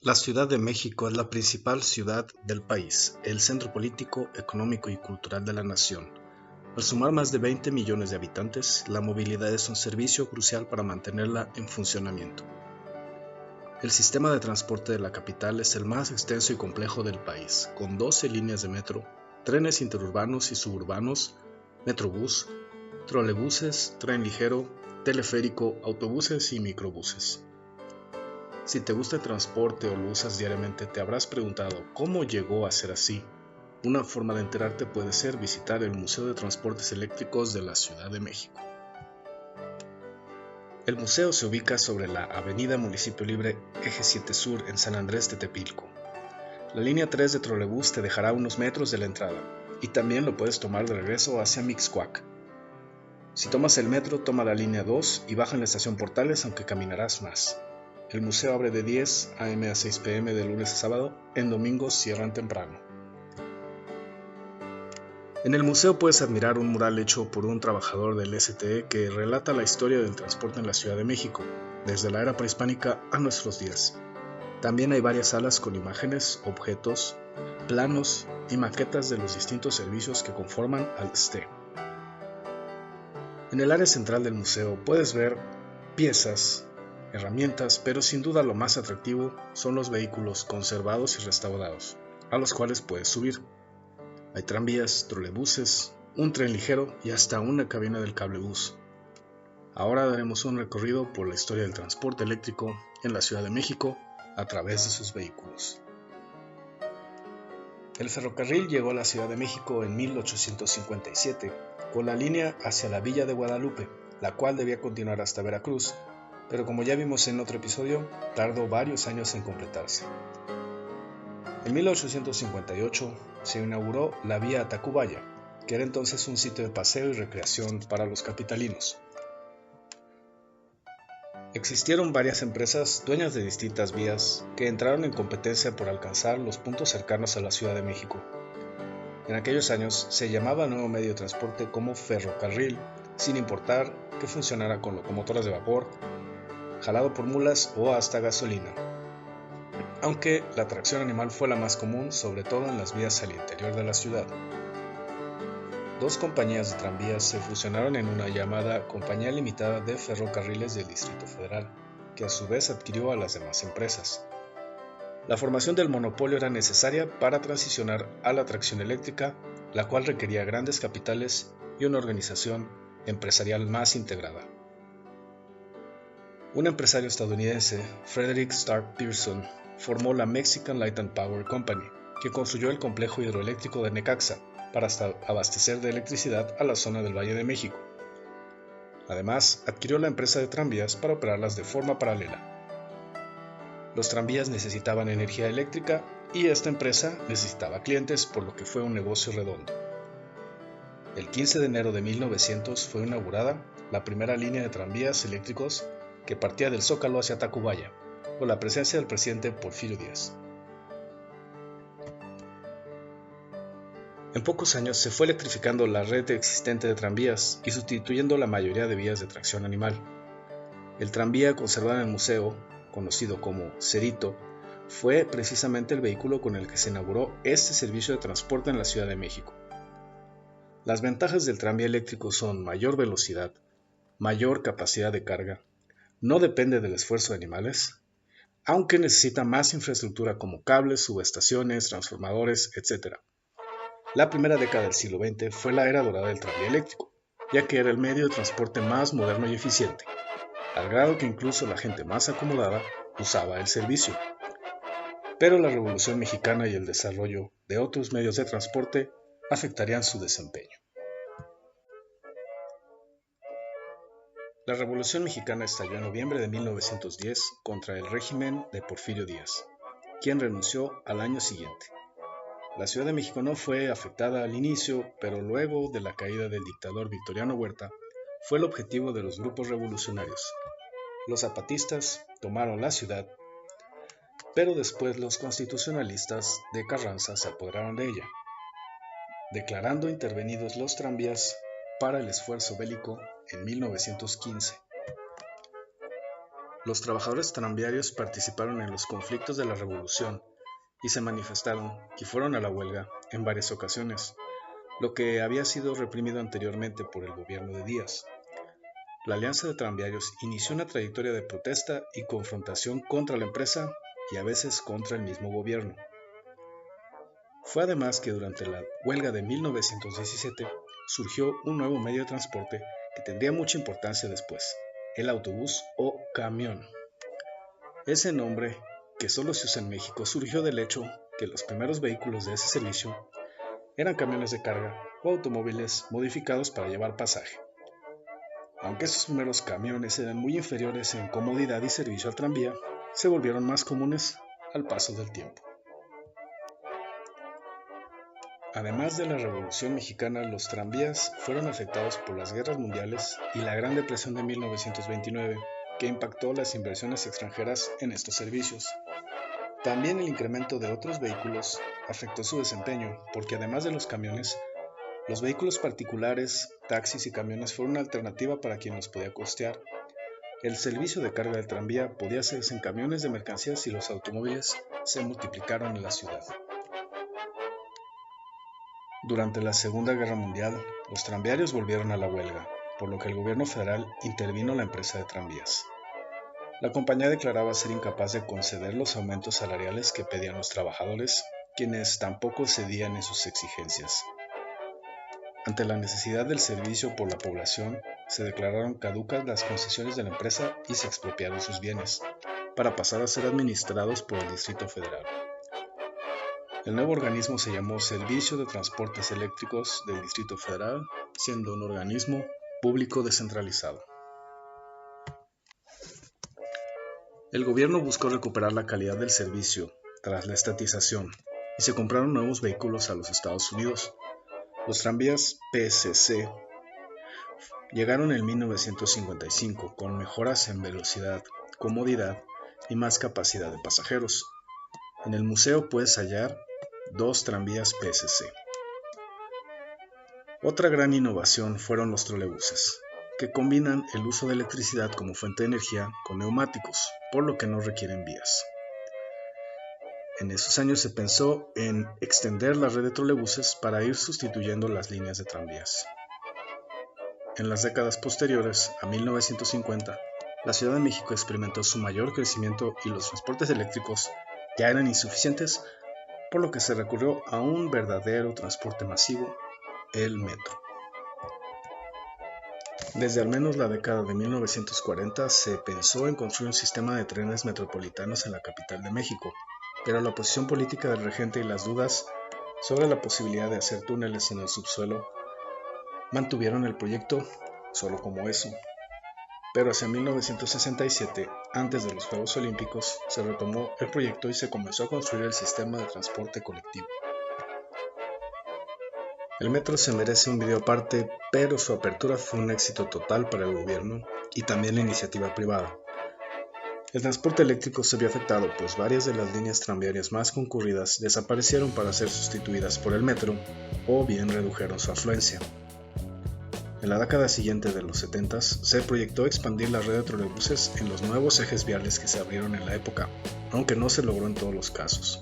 La Ciudad de México es la principal ciudad del país, el centro político, económico y cultural de la nación. Al sumar más de 20 millones de habitantes, la movilidad es un servicio crucial para mantenerla en funcionamiento. El sistema de transporte de la capital es el más extenso y complejo del país, con 12 líneas de metro, trenes interurbanos y suburbanos, metrobús, trolebuses, tren ligero, teleférico, autobuses y microbuses. Si te gusta el transporte o lo usas diariamente, te habrás preguntado cómo llegó a ser así. Una forma de enterarte puede ser visitar el Museo de Transportes Eléctricos de la Ciudad de México. El museo se ubica sobre la Avenida Municipio Libre Eje 7 Sur en San Andrés de Tepilco. La línea 3 de trolebús te dejará a unos metros de la entrada, y también lo puedes tomar de regreso hacia Mixcoac. Si tomas el metro, toma la línea 2 y baja en la estación Portales, aunque caminarás más. El museo abre de 10 a.m. a 6 p.m. de lunes a sábado, en domingos cierran temprano. En el museo puedes admirar un mural hecho por un trabajador del STE que relata la historia del transporte en la Ciudad de México, desde la era prehispánica a nuestros días. También hay varias salas con imágenes, objetos, planos y maquetas de los distintos servicios que conforman al STE. En el área central del museo puedes ver piezas, herramientas, pero sin duda lo más atractivo son los vehículos conservados y restaurados, a los cuales puedes subir. Hay tranvías, trolebuses, un tren ligero y hasta una cabina del cablebús. Ahora daremos un recorrido por la historia del transporte eléctrico en la Ciudad de México a través de sus vehículos. El ferrocarril llegó a la Ciudad de México en 1857 con la línea hacia la Villa de Guadalupe, la cual debía continuar hasta Veracruz, pero como ya vimos en otro episodio, tardó varios años en completarse. En 1858 se inauguró la vía a Tacubaya, que era entonces un sitio de paseo y recreación para los capitalinos. Existieron varias empresas dueñas de distintas vías que entraron en competencia por alcanzar los puntos cercanos a la Ciudad de México. En aquellos años se llamaba al nuevo medio de transporte como ferrocarril, sin importar que funcionara con locomotoras de vapor, jalado por mulas o hasta gasolina. Aunque la tracción animal fue la más común, sobre todo en las vías al interior de la ciudad. Dos compañías de tranvías se fusionaron en una llamada Compañía Limitada de Ferrocarriles del Distrito Federal, que a su vez adquirió a las demás empresas. La formación del monopolio era necesaria para transicionar a la tracción eléctrica, la cual requería grandes capitales y una organización empresarial más integrada. Un empresario estadounidense, Frederick Stark Pearson, formó la Mexican Light and Power Company, que construyó el complejo hidroeléctrico de Necaxa para abastecer de electricidad a la zona del Valle de México. Además, adquirió la empresa de tranvías para operarlas de forma paralela. Los tranvías necesitaban energía eléctrica y esta empresa necesitaba clientes, por lo que fue un negocio redondo. El 15 de enero de 1900 fue inaugurada la primera línea de tranvías eléctricos que partía del Zócalo hacia Tacubaya, con la presencia del presidente Porfirio Díaz. En pocos años se fue electrificando la red existente de tranvías y sustituyendo la mayoría de vías de tracción animal. El tranvía conservado en el museo, conocido como Cerito, fue precisamente el vehículo con el que se inauguró este servicio de transporte en la Ciudad de México. Las ventajas del tranvía eléctrico son mayor velocidad, mayor capacidad de carga, no depende del esfuerzo de animales, aunque necesita más infraestructura como cables, subestaciones, transformadores, etc. La primera década del siglo XX fue la era dorada del tranvía eléctrico, ya que era el medio de transporte más moderno y eficiente, al grado que incluso la gente más acomodada usaba el servicio. Pero la Revolución Mexicana y el desarrollo de otros medios de transporte afectarían su desempeño. La Revolución Mexicana estalló en noviembre de 1910 contra el régimen de Porfirio Díaz, quien renunció al año siguiente. La Ciudad de México no fue afectada al inicio, pero luego de la caída del dictador Victoriano Huerta, fue el objetivo de los grupos revolucionarios. Los zapatistas tomaron la ciudad, pero después los constitucionalistas de Carranza se apoderaron de ella, declarando intervenidos los tranvías para el esfuerzo bélico en 1915. Los trabajadores tranviarios participaron en los conflictos de la Revolución y se manifestaron y fueron a la huelga en varias ocasiones, lo que había sido reprimido anteriormente por el gobierno de Díaz. La Alianza de Tranviarios inició una trayectoria de protesta y confrontación contra la empresa y a veces contra el mismo gobierno. Fue además que durante la huelga de 1917 surgió un nuevo medio de transporte que tendría mucha importancia después, el autobús o camión. Ese nombre, que solo se usa en México, surgió del hecho que los primeros vehículos de ese servicio eran camiones de carga o automóviles modificados para llevar pasaje. Aunque esos primeros camiones eran muy inferiores en comodidad y servicio al tranvía, se volvieron más comunes al paso del tiempo. Además de la Revolución Mexicana, los tranvías fueron afectados por las guerras mundiales y la Gran Depresión de 1929, que impactó las inversiones extranjeras en estos servicios. También el incremento de otros vehículos afectó su desempeño, porque además de los camiones, los vehículos particulares, taxis y camiones fueron una alternativa para quien los podía costear. El servicio de carga del tranvía podía hacerse en camiones de mercancías y los automóviles se multiplicaron en la ciudad. Durante la Segunda Guerra Mundial, los tranviarios volvieron a la huelga, por lo que el gobierno federal intervino en la empresa de tranvías. La compañía declaraba ser incapaz de conceder los aumentos salariales que pedían los trabajadores, quienes tampoco cedían en sus exigencias. Ante la necesidad del servicio por la población, se declararon caducas las concesiones de la empresa y se expropiaron sus bienes, para pasar a ser administrados por el Distrito Federal. El nuevo organismo se llamó Servicio de Transportes Eléctricos del Distrito Federal, siendo un organismo público descentralizado. El gobierno buscó recuperar la calidad del servicio tras la estatización y se compraron nuevos vehículos a los Estados Unidos. Los tranvías PCC llegaron en 1955 con mejoras en velocidad, comodidad y más capacidad de pasajeros. En el museo puedes hallar 2 tranvías PCC. Otra gran innovación fueron los trolebuses, que combinan el uso de electricidad como fuente de energía con neumáticos, por lo que no requieren vías. En esos años se pensó en extender la red de trolebuses para ir sustituyendo las líneas de tranvías. En las décadas posteriores a 1950, la Ciudad de México experimentó su mayor crecimiento y los transportes eléctricos ya eran insuficientes, por lo que se recurrió a un verdadero transporte masivo, el metro. Desde al menos la década de 1940 se pensó en construir un sistema de trenes metropolitanos en la capital de México, pero la oposición política del regente y las dudas sobre la posibilidad de hacer túneles en el subsuelo mantuvieron el proyecto solo como eso. Pero hacia 1967, antes de los Juegos Olímpicos, se retomó el proyecto y se comenzó a construir el sistema de transporte colectivo. El metro se merece un video aparte, pero su apertura fue un éxito total para el gobierno y también la iniciativa privada. El transporte eléctrico se vio afectado, pues varias de las líneas tranviarias más concurridas desaparecieron para ser sustituidas por el metro o bien redujeron su afluencia. En la década siguiente de los 70s se proyectó expandir la red de trolebuses en los nuevos ejes viales que se abrieron en la época, aunque no se logró en todos los casos.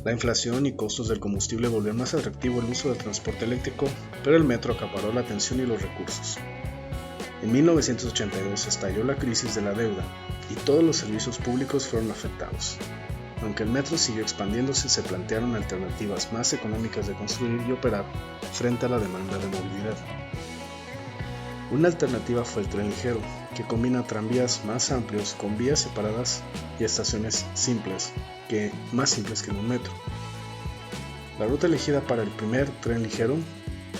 La inflación y costos del combustible volvieron más atractivo el uso del transporte eléctrico, pero el metro acaparó la atención y los recursos. En 1982 estalló la crisis de la deuda y todos los servicios públicos fueron afectados. Aunque el metro siguió expandiéndose, se plantearon alternativas más económicas de construir y operar frente a la demanda de movilidad. Una alternativa fue el tren ligero, que combina tranvías más amplios con vías separadas y estaciones más simples que en un metro. La ruta elegida para el primer tren ligero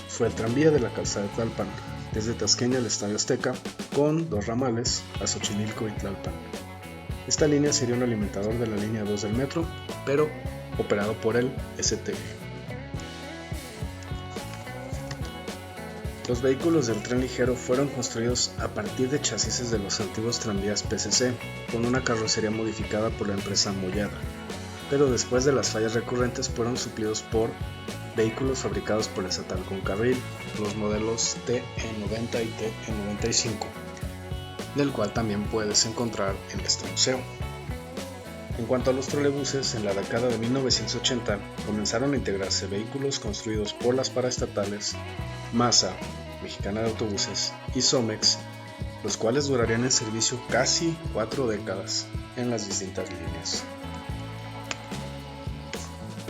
fue el tranvía de la calzada de Tlalpan, desde Tasqueña al Estadio Azteca, con 2 ramales a Xochimilco y Tlalpan. Esta línea sería un alimentador de la línea 2 del metro, pero operado por el STB. Los vehículos del tren ligero fueron construidos a partir de chasis de los antiguos tranvías PCC, con una carrocería modificada por la empresa Mollada, pero después de las fallas recurrentes fueron suplidos por vehículos fabricados por el estatal Concarril, los modelos TE90 y TE95. del cual también puedes encontrar en este museo. En cuanto a los trolebuses, en la década de 1980 comenzaron a integrarse vehículos construidos por las paraestatales MASA, Mexicana de Autobuses, y Somex, los cuales durarían en servicio casi 4 décadas en las distintas líneas.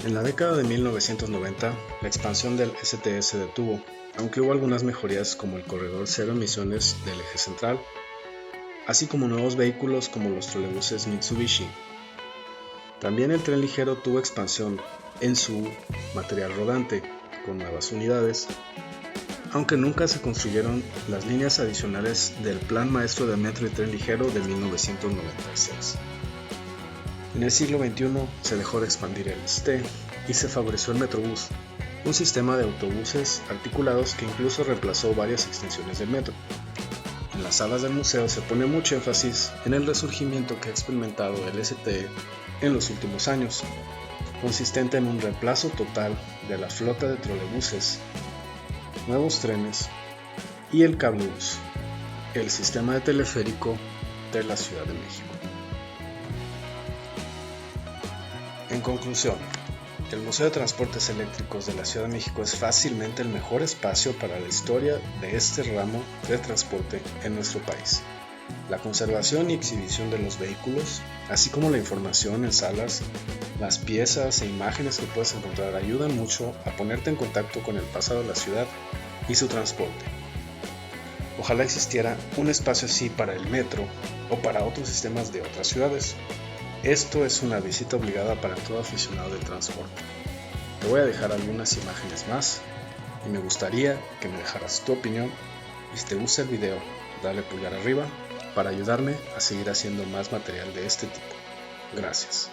En la década de 1990, la expansión del STE se detuvo, aunque hubo algunas mejorías como el corredor cero emisiones del eje central, así como nuevos vehículos como los trolebuses Mitsubishi. También el tren ligero tuvo expansión en su material rodante, con nuevas unidades, aunque nunca se construyeron las líneas adicionales del Plan Maestro de Metro y Tren Ligero de 1996. En el siglo XXI se dejó de expandir el STE y se favoreció el Metrobús, un sistema de autobuses articulados que incluso reemplazó varias extensiones del metro. En las salas del museo se pone mucho énfasis en el resurgimiento que ha experimentado el STE en los últimos años, consistente en un reemplazo total de la flota de trolebuses, nuevos trenes y el cablebús, el sistema de teleférico de la Ciudad de México. En conclusión, el Museo de Transportes Eléctricos de la Ciudad de México es fácilmente el mejor espacio para la historia de este ramo de transporte en nuestro país. La conservación y exhibición de los vehículos, así como la información en salas, las piezas e imágenes que puedes encontrar ayudan mucho a ponerte en contacto con el pasado de la ciudad y su transporte. Ojalá existiera un espacio así para el metro o para otros sistemas de otras ciudades. Esto es una visita obligada para todo aficionado del transporte. Te voy a dejar algunas imágenes más y me gustaría que me dejaras tu opinión y si te gusta el video, dale pulgar arriba para ayudarme a seguir haciendo más material de este tipo. Gracias.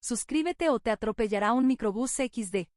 Suscríbete o te atropellará un microbús XD.